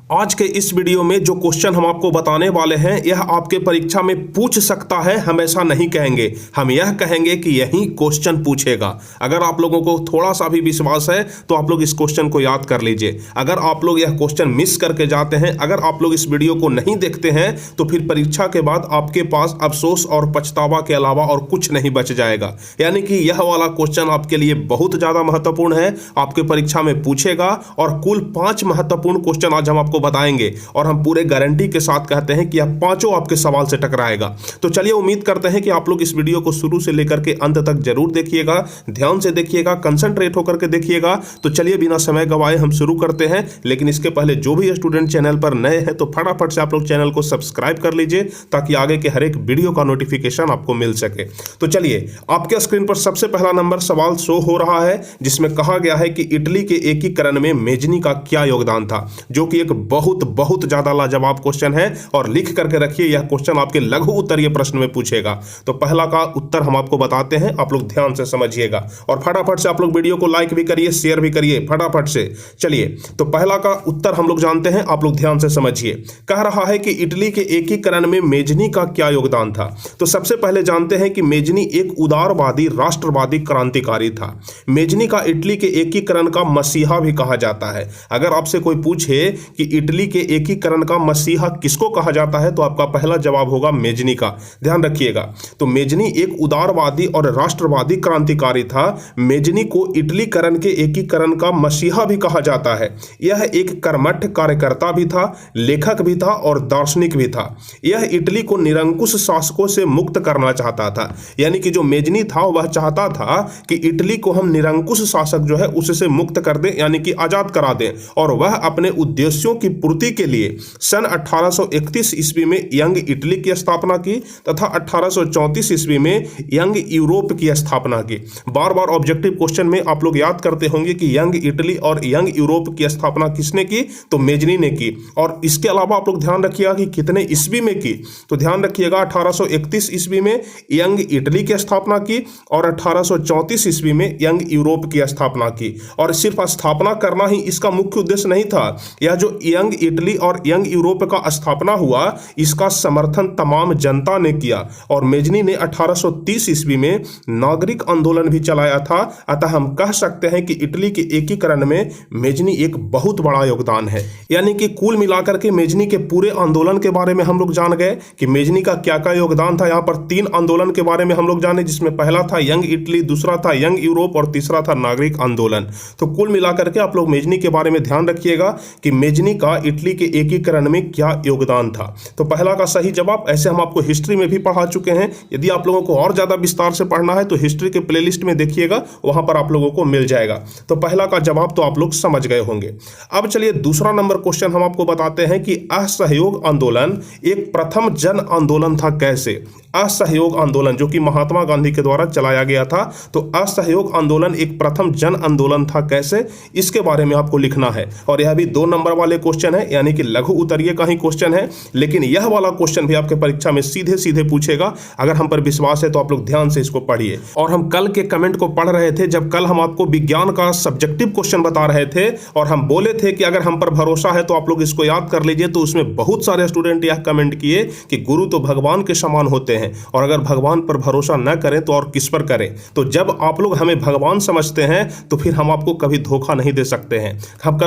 आज के इस वीडियो में जो क्वेश्चन हम आपको बताने वाले हैं यह आपके परीक्षा में पूछ सकता है, हमेशा नहीं कहेंगे। हम यह कहेंगे कि यही क्वेश्चन पूछेगा। अगर आप लोगों को थोड़ा सा भी विश्वास है तो आप लोग इस क्वेश्चन को याद कर लीजिए। अगर आप लोग यह क्वेश्चन मिस करके जाते हैं, अगर आप लोग इस वीडियो को नहीं देखते हैं तो फिर परीक्षा के बाद आपके पास अफसोस और पछतावा के अलावा और कुछ नहीं बच जाएगा। यानी कि यह वाला क्वेश्चन आपके लिए बहुत ज्यादा महत्वपूर्ण है, आपके परीक्षा में पूछेगा। और कुल 5 महत्वपूर्ण क्वेश्चन आज हम आपको बताएंगे और हम पूरे गारंटी के साथ कहते हैं कि यह पांचों आपके सवाल से टकराएगा। तो चलिए, उम्मीद करते हैं कि आप लोग इस वीडियो को शुरू से लेकर के अंत तक जरूर देखिएगा, ध्यान से देखिएगा, कंसंट्रेट होकर के देखिएगा। तो चलिए, बिना समय गवाए हम शुरू करते हैं। लेकिन इसके पहले जो भी स्टूडेंट चैनल पर नए हैं तो फटाफट से आप लोग चैनल को सब्सक्राइब कर लीजिए ताकि आगे के हर एक वीडियो का नोटिफिकेशन आपको मिल सके। तो चलिए, आपके स्क्रीन पर सबसे पहला नंबर सवाल शो हो रहा है जिसमें कहा गया है कि इटली के एकीकरण में मेजनी का क्या योगदान था, जो कि एक बहुत ज्यादा लाजवाब क्वेश्चन है। और लिख करके रखिए, यह क्वेश्चन आपके लघु उत्तरीय प्रश्न में पूछेगा। तो पहला का उत्तर हम आपको बताते हैं, आप लोग ध्यान से समझिएगा और फटाफट से आप लोग वीडियो को लाइक भी करिए, शेयर भी करिए फटाफट से। चलिए, तो पहला का उत्तर हम लोग जानते हैं, आप लोग ध्यान से समझिए। कह रहा है कि इटली के एकीकरण में मेजनी का क्या योगदान था। तो सबसे पहले जानते हैं कि मेजनी एक उदारवादी राष्ट्रवादी क्रांतिकारी था। मेजनी का इटली के एकीकरण का मसीहा भी कहा जाता है। अगर आपसे कोई पूछे कि इटली के एकीकरण का मसीहा किसको कहा जाता है तो आपका पहला जवाब होगा मेजनी का। ध्यान रखिएगा। तो मेजनी एक उदारवादी और राष्ट्रवादी क्रांतिकारी था। मेजनी को इटलीकरण के एकीकरण का मसीहा भी कहा जाता है। यह एक कर्मठ कार्यकर्ता भी था, लेखक भी था और दार्शनिक भी था। यह इटली को निरंकुश शासकों से मुक्त करना चाहता था। यानी कि जो मेजनी था वह चाहता था कि इटली को हम निरंकुश शासक जो है उससे मुक्त कर दें, यानी कि आजाद करा दें। और वह अपने उद्देश्यों की पूर्ति के लिए सन 1831 ईस्वी में यंग इटली की स्थापना की तथा 1834 ईस्वी में यंग यूरोप की स्थापना की। बार बार ऑब्जेक्टिव क्वेश्चन में आप लोग याद करते होंगे कि यंग इटली और यंग यूरोप की स्थापना किसने की, तो मेजनी ने की। और इसके अलावा आप लोग ध्यान रखिएगा कि कितने ईस्वी में की, तो ध्यान रखिएगा 1831 ईस्वी में यंग इटली की स्थापना की और 1834 ईस्वी में यंग यूरोप की स्थापना की। और सिर्फ स्थापना करना ही इसका मुख्य उद्देश्य नहीं था। यह जो यंग इटली और यंग यूरोप का स्थापना हुआ, इसका समर्थन तमाम जनता ने किया। और मेजनी ने 1830 ईस्वी में नागरिक आंदोलन भी चलाया था। अतः हम कह सकते हैं कि इटली के एकीकरण में मेजनी एक बहुत बड़ा योगदान है। यानी कि कुल मिलाकर के मेजनी के पूरे आंदोलन के बारे में हम लोग जान गए कि मेजनी का क्या क्या योगदान था। यहाँ पर 3 आंदोलन के बारे में हम लोग जाने, जिसमें पहला था यंग इटली, दूसरा था यंग यूरोप और तीसरा था नागरिक आंदोलन। तो कुल मिलाकर के आप लोग मेजनी के बारे में ध्यान रखिएगा कि मेजनी का इटली के एकीकरण में क्या योगदान था। तो पहला का सही जवाब, ऐसे हम आपको हिस्ट्री में भी पढ़ा चुके हैं। यदि आप लोगों को और ज्यादा विस्तार से पढ़ना है तो हिस्ट्री के प्लेलिस्ट में देखिएगा, वहां पर आप लोगों को मिल जाएगा। तो पहला का जवाब तो आप लोग समझ गए होंगे। अब चलिए, दूसरा नंबर क्वेश्चन हम आपको बताते हैं कि असहयोग आंदोलन एक प्रथम जन आंदोलन था कैसे। असहयोग आंदोलन जो कि महात्मा गांधी के द्वारा चलाया गया था, तो असहयोग आंदोलन एक प्रथम जन आंदोलन था कैसे, इसके बारे में आपको लिखना है। और यह भी 2 नंबर वाले क्वेश्चन है, यानी कि लघु उत्तरीय का ही क्वेश्चन है। लेकिन यह वाला क्वेश्चन भी आपके परीक्षा में सीधे सीधे पूछेगा। अगर हम पर विश्वास है तो आप लोग ध्यान से इसको पढ़िए। और हम कल के कमेंट को पढ़ रहे थे, जब कल हम आपको विज्ञान का सब्जेक्टिव क्वेश्चन बता रहे थे और हम बोले थे कि अगर हम पर भरोसा है तो आप लोग इसको याद कर लीजिए। तो उसमें बहुत सारे स्टूडेंट यह कमेंट किए कि गुरु तो भगवान के समान होते हैं, और अगर भगवान पर भरोसा न करें तो और किस पर करें। तो जब आप लोग हमें भगवान समझते हैं तो फिर हम आपको कभी धोखा नहीं दे सकते हैं।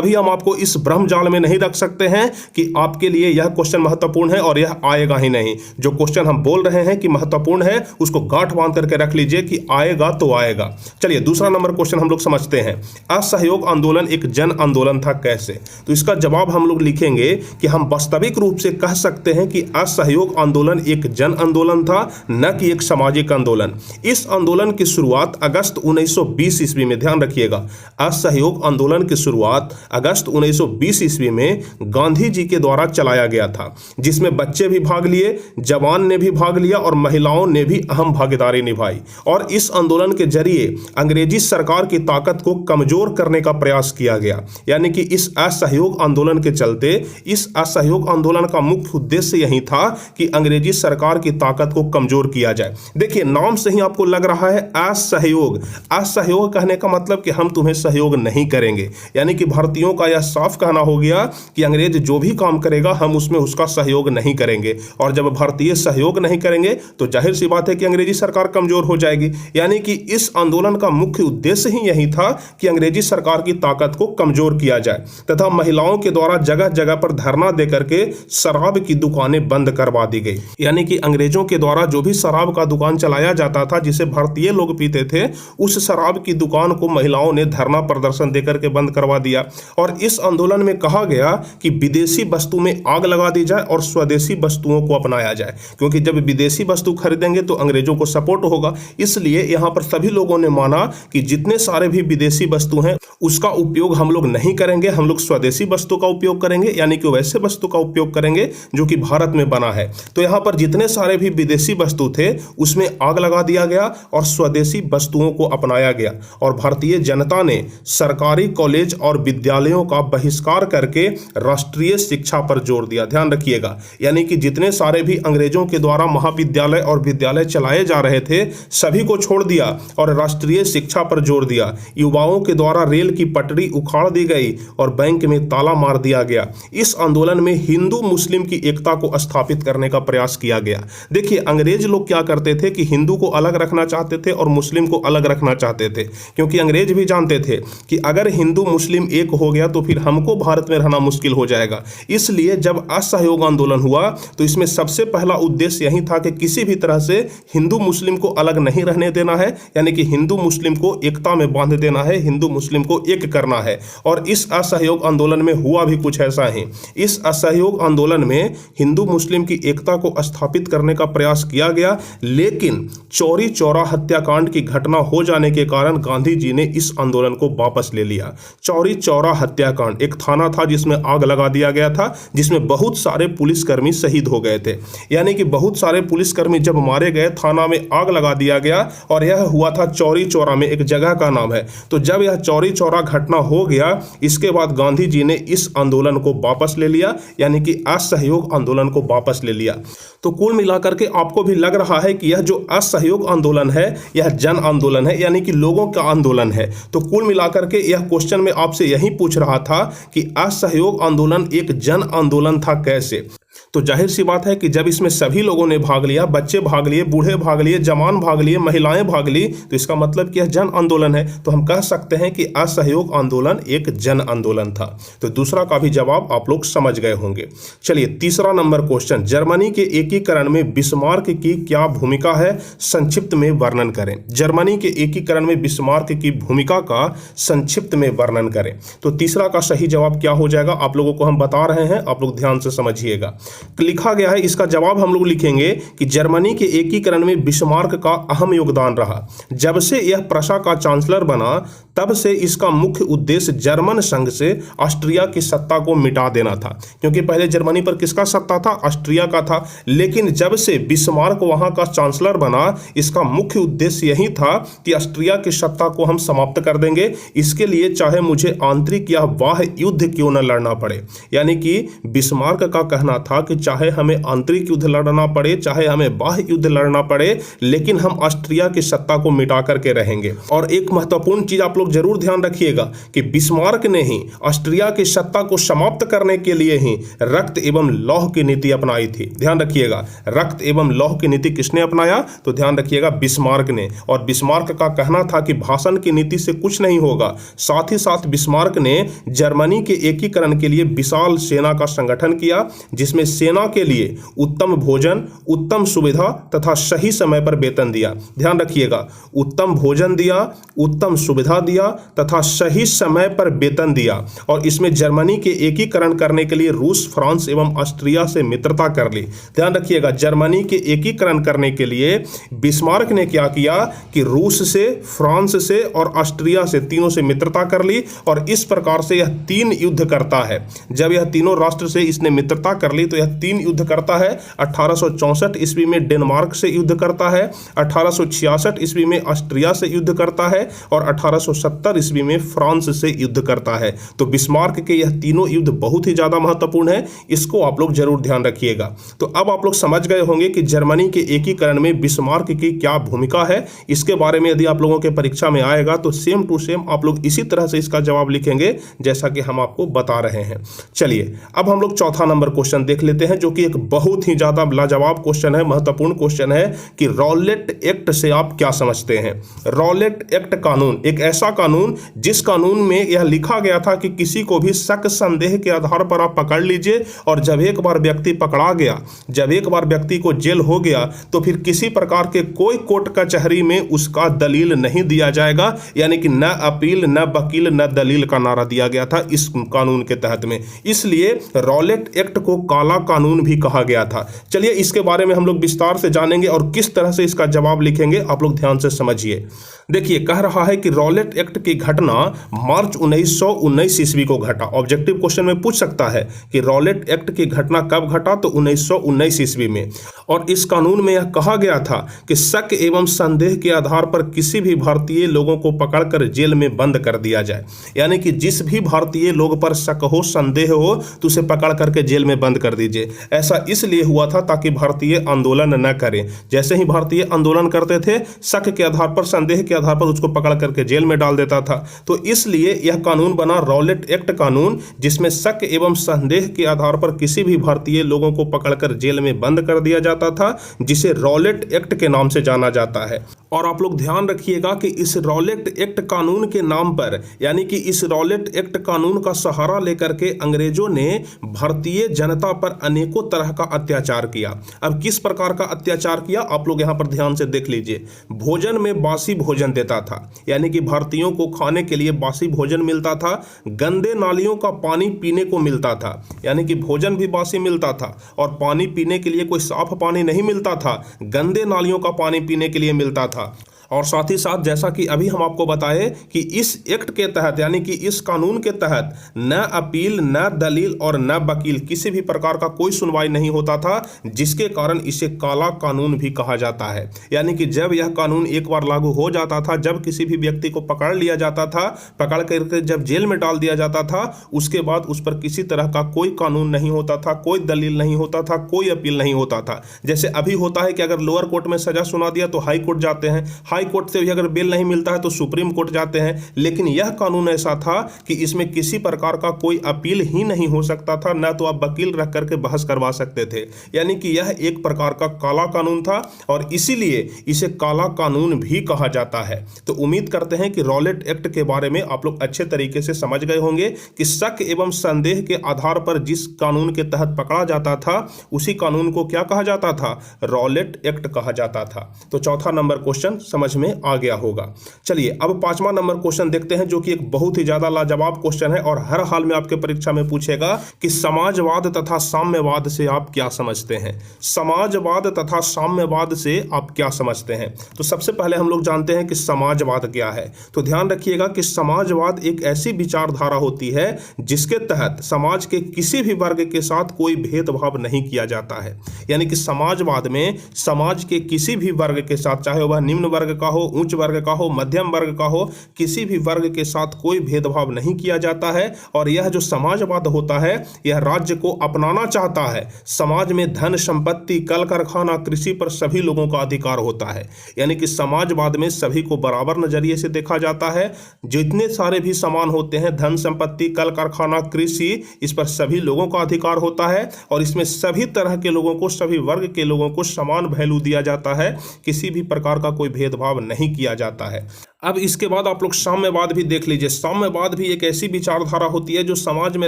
हम आपको इस भ्रम जाल में नहीं रख सकते हैं कि आपके लिए यह क्वेश्चन महत्वपूर्ण है और यह आएगा ही नहीं। जो क्वेश्चन हम बोल रहे हैं कि महत्वपूर्ण है, उसको गांठ बांध करके रख लीजिए कि आएगा तो आएगा। चलिए, दूसरा नंबर क्वेश्चन हम लोग समझते हैं। असहयोग आंदोलन एक जन आंदोलन था कैसे। तो इसका जवाब हम लोग लिखेंगे कि हम वास्तविक रूप से कह सकते हैं कि असहयोग आंदोलन एक जन आंदोलन था, न कि एक सामाजिक आंदोलन। इस आंदोलन की शुरुआत अगस्त 1920 ईस्वी में, ध्यान रखिएगा, असहयोग आंदोलन की शुरुआत अगस्त 1920 ईस्वी में गांधी जी के द्वारा चलाया गया था, जिसमें बच्चे भी भाग लिए, जवान ने भी भाग लिया और महिलाओं ने भी अहम भागीदारी निभाई। और इस आंदोलन के जरिए अंग्रेजी सरकार की ताकत को कमजोर करने का प्रयास किया गया। यानी कि इस असहयोग आंदोलन के चलते, इस असहयोग आंदोलन का मुख्य उद्देश्य यही था कि अंग्रेजी सरकार की ताकत को कमजोर किया जाए। देखिए, नाम से ही आपको लग रहा है असहयोग। असहयोग कहने का मतलब कि हम तुम्हें सहयोग नहीं करेंगे। यानी कि भारतीयों का यह साफ कहना हो गया कि अंग्रेज जो भी काम करेगा हम उसमें उसका सहयोग नहीं करेंगे, और जब भारतीय सहयोग नहीं करेंगे तो जाहिर सी बात है कि अंग्रेजी सरकार कमजोर हो जाएगी। यानी कि इस आंदोलन का मुख्य उद्देश्य ही यही था कि अंग्रेजी सरकार की ताकत को कमजोर किया जाए तथा महिलाओं के द्वारा जगह जगह पर धरना देकर के शराब की दुकानें बंद करवा दी गई। यानी कि अंग्रेजों के द्वारा जो भी शराब का दुकान चलाया जाता था जिसे भारतीय लोग पीते थे, उस शराब की दुकान को महिलाओं ने धरना प्रदर्शन देकर के बंद करवा दिया। और इस आंदोलन में कहा गया कि विदेशी वस्तु में आग लगा दी जाए और स्वदेशी वस्तुओं को अपनाया जाए, क्योंकि जब विदेशी वस्तु खरीदेंगे तो अंग्रेजों को सपोर्ट होगा। इसलिए यहां पर सभी लोगों ने माना कि जितने सारे भी विदेशी वस्तु हैं उसका उपयोग हम लोग नहीं करेंगे, हम लोग स्वदेशी वस्तु का उपयोग करेंगे, यानी कि वैसे वस्तु का उपयोग करेंगे जो कि भारत में बना है। तो यहां पर जितने सारे भी विदेशी वस्तु थे उसमें आग लगा दिया गया और स्वदेशी वस्तुओं को अपनाया गया। और भारतीय जनता ने सरकारी कॉलेज और विद्यालयों का बहिष्कार करके राष्ट्रीय शिक्षा पर जोर दिया। ध्यान रखिएगा, यानी कि जितने सारे भी अंग्रेजों के द्वारा महाविद्यालय और विद्यालय चलाए जा रहे थे सभी को छोड़ दिया और राष्ट्रीय शिक्षा पर जोर दिया। युवाओं के द्वारा रेल की पटरी उखाड़ दी गई और बैंक में ताला मार दिया गया। इस आंदोलन में हिंदू मुस्लिम की एकता को स्थापित करने का प्रयास किया गया। देखिए, अंग्रेज लोग क्या करते थे कि हिंदू को अलग रखना चाहते थे और मुस्लिम को अलग रखना चाहते थे, क्योंकि अंग्रेज भी जानते थे कि अगर हिंदू मुस्लिम एक हो गया तो फिर हमको भारत में रहना मुश्किल हो जाएगा। इसलिए जब असहयोग आंदोलन हुआ तो इसमें सबसे पहला उद्देश्य यही था कि किसी भी तरह से हिंदू मुस्लिम को अलग नहीं रहने देना है, यानी कि हिंदू मुस्लिम को एकता में बांध देना है, हिंदू मुस्लिम को एक करना है। और इस असहयोग आंदोलन में हुआ भी कुछ ऐसा ही। इस असहयोग आंदोलन में हिंदू मुस्लिम की एकता को स्थापित करने का प्रयास किया गया, लेकिन चौरी चौरा हत्याकांड की घटना हो जाने के कारण गांधी जी ने इस आंदोलन को वापस ले लिया। चौरी चौरा हत्याकांड एक थाना था जिसमें आग लगा दिया गया था, जिसमें बहुत सारे पुलिसकर्मी शहीद हो गए थे। यानी कि बहुत सारे पुलिसकर्मी जब मारे गए, थाना में आग लगा दिया गया, और यह हुआ था चौरी चौरा में, एक जगह का नाम है। तो जब यह चौरी चौरा घटना हो गया, इसके बाद गांधी जी ने इस आंदोलन को वापस ले लिया, यानी कि असहयोग आंदोलन को वापस ले लिया। तो कुल मिलाकर के आपको भी लग रहा है कि यह जो असहयोग आंदोलन है यह जन आंदोलन है, यानी कि लोगों का आंदोलन है। तो कुल मिलाकर के यह क्वेश्चन में आपसे यही पूछ रहा था कि असहयोग आंदोलन एक जन आंदोलन था कैसे। तो जाहिर सी बात है कि जब इसमें सभी लोगों ने भाग लिया, बच्चे भाग लिए, बूढ़े भाग लिए, जवान भाग लिए, महिलाएं भाग ली, तो इसका मतलब कि यह जन आंदोलन है। तो हम कह सकते हैं कि असहयोग आंदोलन एक जन आंदोलन था। तो दूसरा का भी जवाब आप लोग समझ गए होंगे। चलिए, तीसरा नंबर क्वेश्चन, जर्मनी के एकीकरण में बिस्मार्क की क्या भूमिका है, संक्षिप्त में वर्णन करें। जर्मनी के एकीकरण में बिस्मार्क की भूमिका का संक्षिप्त में वर्णन करें। तो तीसरा का सही जवाब क्या हो जाएगा, आप लोगों को हम बता रहे हैं, आप लोग ध्यान से समझिएगा। लिखा गया है, इसका जवाब हम लोग लिखेंगे कि जर्मनी के एकीकरण में बिस्मार्क का अहम योगदान रहा। जब से यह प्रशा का चांसलर बना तब से इसका मुख्य उद्देश्य जर्मन संघ से ऑस्ट्रिया की सत्ता को मिटा देना था, क्योंकि पहले जर्मनी पर किसका सत्ता था, ऑस्ट्रिया का था। लेकिन जब से बिस्मार्क वहां का चांसलर बना, इसका मुख्य उद्देश्य यही था कि ऑस्ट्रिया की सत्ता को हम समाप्त कर देंगे। इसके लिए चाहे मुझे आंतरिक या बाह्य युद्ध क्यों न लड़ना पड़े। यानी कि बिस्मार्क का कहना था कि चाहे हमें आंतरिक युद्ध लड़ना पड़े, चाहे हमें बाह्य युद्ध लड़ना पड़े, लेकिन हम ऑस्ट्रिया की सत्ता को मिटा करके रहेंगे। और एक महत्वपूर्ण चीज आप लोग जरूर ध्यान रखिएगा कि बिस्मार्क ने ही ऑस्ट्रिया की सत्ता को समाप्त करने के लिए ही रक्त एवं लौह की नीति अपनाई थी। ध्यान रखिएगा, रक्त एवं लौह की नीति किसने अपनाया, तो ध्यान रखिएगा बिस्मार्क ने। और बिस्मार्क का कहना था कि भाषण की नीति से कुछ नहीं होगा। साथ ही साथ बिस्मार्क ने जर्मनी के एकीकरण के लिए विशाल सेना का संगठन किया, जिसमें सेना के लिए उत्तम भोजन, उत्तम सुविधा तथा सही समय पर वेतन दिया। ध्यान रखिएगा, उत्तम भोजन दिया, उत्तम सुविधा दिया तथा सही समय पर वेतन दिया। और इसमें जर्मनी के एकीकरण करने के लिए रूस, फ्रांस एवं ऑस्ट्रिया से मित्रता कर ली। ध्यान रखिएगा, जर्मनी के एकीकरण करने के लिए बिस्मार्क ने क्या किया कि रूस से, फ्रांस से और ऑस्ट्रिया से, तीनों से मित्रता कर ली। और इस प्रकार से यह तीन युद्ध करता है। जब यह तीनों राष्ट्र से इसने मित्रता कर ली तो यह यह 3 युद्ध करता है। 1864 ईस्वी में डेनमार्क से युद्ध करता है, 1866 ईस्वी में ऑस्ट्रिया से युद्ध करता है और 1870 ईस्वी में फ्रांस से युद्ध करता है। तो बिस्मार्क के यह तीनों युद्ध बहुत ही ज़्यादा महत्वपूर्ण है, इसको आप लोग जरूर ध्यान रखिएगा। तो अब आप लोग समझ गए होंगे कि जर्मनी के एकीकरण में बिस्मार्क की क्या भूमिका है। इसके बारे में यदि आप लोगों के परीक्षा में आएगा तो सेम टू सेम आप लोग इसी तरह से इसका जवाब लिखेंगे जैसा कि हम आपको बता रहे हैं। चलिए अब हम लोग चौथा नंबर क्वेश्चन देख लेते हैं, जो कि एक बहुत ही ज़्यादा लाजवाब क्वेश्चन है, महत्वपूर्ण क्वेश्चन है कि रॉलेट एक्ट से आप क्या समझते हैं। रॉलेट एक्ट कानून एक ऐसा कानून जिस कानून में यह लिखा गया था कि किसी को भी शक संदेह के आधार पर आप पकड़ लीजिए और जब एक बार व्यक्ति पकड़ा गया, जब एक बार व्यक्ति को जेल हो गया तो फिर किसी प्रकार के कोई कोर्ट कचहरी में उसका दलील नहीं दिया जाएगा, यानी कि न अपील न वकील न दलील का नारा दिया गया था इस कानून के तहत में। इसलिए रॉलेट एक्ट को काला कानून भी कहा गया था। चलिए इसके बारे में हम लोग विस्तार से जानेंगे और किस तरह से इसका जवाब लिखेंगे आप लोग ध्यान से समझिए। देखिए कह रहा है कि रॉलेट एक्ट की घटना मार्च 1919 ईस्वी को घटा। ऑब्जेक्टिव क्वेश्चन में पूछ सकता है कि रॉलेट एक्ट की घटना कब घटा, तो 1919 ईस्वी में। और इस कानून में यह कहा गया था कि शक एवं संदेह के आधार पर किसी भी भारतीय लोगों को पकड़कर जेल में बंद कर दिया जाए, यानी कि जिस भी भारतीय लोग पर शक हो संदेह हो तो उसे पकड़ करके जेल में बंद कर दीजिए। ऐसा इसलिए हुआ था ताकि भारतीय आंदोलन न करें। जैसे ही भारतीय आंदोलन करते थे शक के आधार पर संदेह के आधार पर उसको पकड़ करके जेल में डाल देता था। तो इसलिए यह कानून बना रॉलेट एक्ट कानून, जिसमें शक एवं संदेह के आधार पर किसी भी भारतीय लोगों को पकड़कर जेल में बंद कर दिया जाता था, जिसे रॉलेट एक्ट के नाम से जाना जाता है। और आप लोग ध्यान रखिएगा कि इस रॉलेट एक्ट कानून के नाम पर, यानी कि इस रॉलेट एक्ट कानून का सहारा लेकर के अंग्रेजों ने भारतीय जनता पर अनेकों तरह का अत्याचार किया। अब किस प्रकार का अत्याचार किया आप लोग यहां पर ध्यान से देख लीजिए। भोजन में बासी भोजन देता था, यानी कि भारतीयों को खाने के लिए बासी भोजन मिलता था। गंदे नालियों का पानी पीने को मिलता था, यानी कि भोजन भी बासी मिलता था और पानी पीने के लिए कोई साफ पानी नहीं मिलता था, गंदे नालियों का पानी पीने के लिए मिलता था। और साथ ही साथ जैसा कि अभी हम आपको बताए कि इस एक्ट के तहत, यानी कि इस कानून के तहत न अपील न दलील और न वकील, किसी भी प्रकार का कोई सुनवाई नहीं होता था, जिसके कारण इसे काला कानून भी कहा जाता है। यानी कि जब यह कानून एक बार लागू हो जाता था, जब किसी भी व्यक्ति को पकड़ लिया जाता था, पकड़ करके जब जेल में डाल दिया जाता था, उसके बाद उस पर किसी तरह का कोई कानून नहीं होता था, कोई दलील नहीं होता था, कोई अपील नहीं होता था। जैसे अभी होता है कि अगर लोअर कोर्ट में सजा सुना दिया तो हाई कोर्ट जाते हैं, हाई कोर्ट से भी अगर बेल नहीं मिलता है तो सुप्रीम कोर्ट जाते हैं। लेकिन यह कानून ऐसा था कि इसमें किसी प्रकार का कोई अपील ही नहीं हो सकता था, न तो आप वकील रख करके बहस करवा सकते थे। यानी कि यह एक प्रकार का काला कानून था और इसीलिए इसे काला कानून भी कहा जाता है। तो उम्मीद करते हैं कि रॉलेट एक्ट के बारे में आप लोग अच्छे तरीके से समझ गए होंगे कि शक एवं संदेह के आधार पर जिस कानून के तहत पकड़ा जाता था उसी कानून को क्या कहा जाता था, रॉलेट एक्ट कहा जाता था। तो चौथा नंबर क्वेश्चन समझ में आ गया होगा। चलिए अब पांचवा नंबर क्वेश्चन देखते हैं, जो कि एक बहुत ही ज्यादा लाजवाब क्वेश्चन है और हर हाल में आपके परीक्षा में पूछेगा कि समाजवाद तथा साम्यवाद से आप क्या समझते हैं। समाजवाद तथा साम्यवाद से आप क्या समझते हैं। तो सबसे पहले हम लोग जानते हैं कि समाजवाद क्या है। तो ध्यान रखिएगा कि समाजवाद एक ऐसी विचारधारा होती है जिसके तहत समाज के किसी भी वर्ग के साथ कोई भेदभाव नहीं किया जाता है। यानी कि समाजवाद में समाज के किसी भी वर्ग के साथ, चाहे वह निम्न वर्ग का हो, उच्च वर्ग का हो, मध्यम वर्ग का हो, किसी भी वर्ग के साथ कोई भेदभाव नहीं किया जाता है। और यह जो समाजवाद होता है यह राज्य को अपनाना चाहता है। समाज में धन संपत्ति, कल कारखाना, कृषि पर सभी लोगों का अधिकार होता है। यानी कि समाजवाद में सभी को बराबर नजरिए से देखा जाता है। जितने सारे भी सामान होते हैं, धन संपत्ति, कल कारखाना, कृषि, इस पर सभी लोगों का अधिकार होता है और इसमें सभी तरह के लोगों को, सभी वर्ग के लोगों को समान वैल्यू दिया जाता है। किसी भी प्रकार का कोई भेदभाव नहीं किया जाता है। अब इसके बाद आप लोग साम्यवाद भी देख लीजिए। साम्यवाद भी एक ऐसी विचारधारा होती है जो समाज में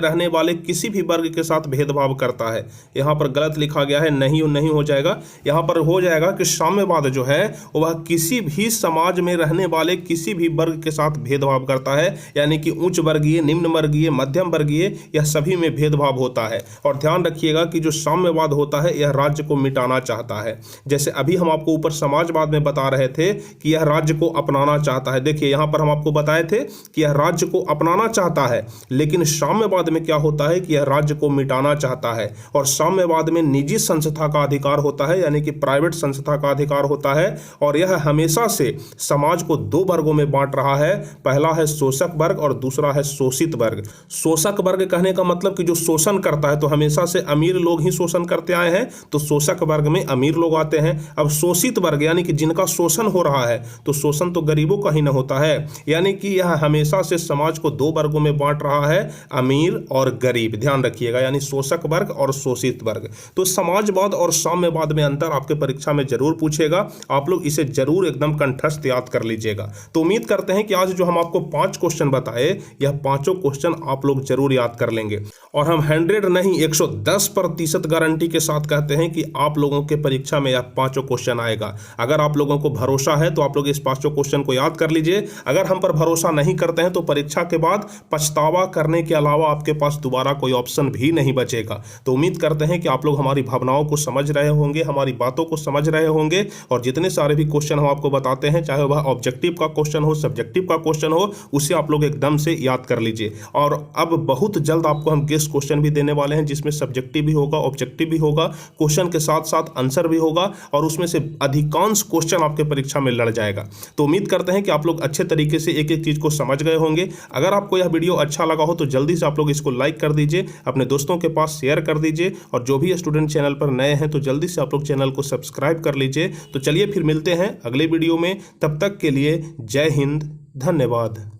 रहने वाले किसी भी वर्ग के साथ भेदभाव करता है। यहाँ पर गलत लिखा गया है, नहीं हो जाएगा, यहाँ पर हो जाएगा कि साम्यवाद जो है वह किसी भी समाज में रहने वाले किसी भी वर्ग के साथ भेदभाव करता है। यानी कि उच्च वर्गीय, निम्न वर्गीय, मध्यम वर्गीय, यह सभी में भेदभाव होता है। और ध्यान रखिएगा कि जो साम्यवाद होता है यह राज्य को मिटाना चाहता है। जैसे अभी हम आपको ऊपर समाजवाद में बता रहे थे कि यह राज्य को अपनाना चाहता चाहता है। देखिए यहाँ पर हम आपको बताए थे कि यह राज्य को अपनाना चाहता है, लेकिन साम्यवाद में क्या होता है कि यह राज्य को मिटाना चाहता है। और साम्यवाद में निजी संस्था का अधिकार होता है, यानी कि प्राइवेट संस्था का अधिकार होता है। और यह हमेशा से समाज को दो वर्गों में बांट रहा है, पहला है शोषक वर्ग और दूसरा है शोषित वर्ग। शोषक वर्ग कहने का मतलब कि जो शोषण करता है, तो हमेशा से अमीर लोग ही शोषण करते आए हैं, तो शोषक वर्ग में अमीर लोग आते हैं। अब शोषित वर्ग यानी कि जिनका शोषण हो रहा है, तो शोषण तो गरीबों का ही न होता है, यानी कि यह हमेशा से समाज को दो वर्गों में बांट रहा है, अमीर और गरीब। ध्यान रखिएगा, यानी शोषक वर्ग और शोषित वर्ग। तो समाजवाद और साम्यवाद में अंतर आपके परीक्षा में जरूर पूछेगा, आप लोग इसे जरूर एकदम कंठस्थ याद कर लीजिएगा। तो उम्मीद करते हैं कि आज जो हम आपको 5 क्वेश्चन बताए, यह पांचों क्वेश्चन आप लोग जरूर याद कर लेंगे। और हम 100 नहीं 110% गारंटी के साथ कहते हैं कि आप लोगों के परीक्षा में यह पांचों क्वेश्चन आएगा। अगर आप लोगों को भरोसा है तो आप लोग इस पांचों क्वेश्चन को याद कर लीजिए। अगर हम पर भरोसा नहीं करते हैं तो परीक्षा के बाद पछतावा करने के अलावा आपके पास दोबारा कोई ऑप्शन भी नहीं बचेगा। तो उम्मीद करते हैं कि आप लोग हमारी भावनाओं को समझ रहे होंगे, हमारी बातों को समझ रहे होंगे, और जितने सारे भी क्वेश्चन हम आपको बताते हैं, चाहे वह ऑब्जेक्टिव का क्वेश्चन हो, सब्जेक्टिव का क्वेश्चन हो, उसे आप लोग एकदम से याद कर लीजिए। और अब बहुत जल्द आपको हम गेस्ट क्वेश्चन भी देने वाले हैं, जिसमें सब्जेक्टिव भी होगा, ऑब्जेक्टिव भी होगा, क्वेश्चन के साथ साथ आंसर भी होगा, और उसमें से अधिकांश क्वेश्चन आपके परीक्षा में लड़ जाएगा। तो उम्मीद करते हैं कि आप लोग अच्छे तरीके से एक एक चीज को समझ गए होंगे। अगर आपको यह वीडियो अच्छा लगा हो तो जल्दी से आप लोग इसको लाइक कर दीजिए, अपने दोस्तों के पास शेयर कर दीजिए, और जो भी स्टूडेंट चैनल पर नए हैं तो जल्दी से आप लोग चैनल को सब्सक्राइब कर लीजिए। तो चलिए फिर मिलते हैं अगले वीडियो में, तब तक के लिए जय हिंद, धन्यवाद।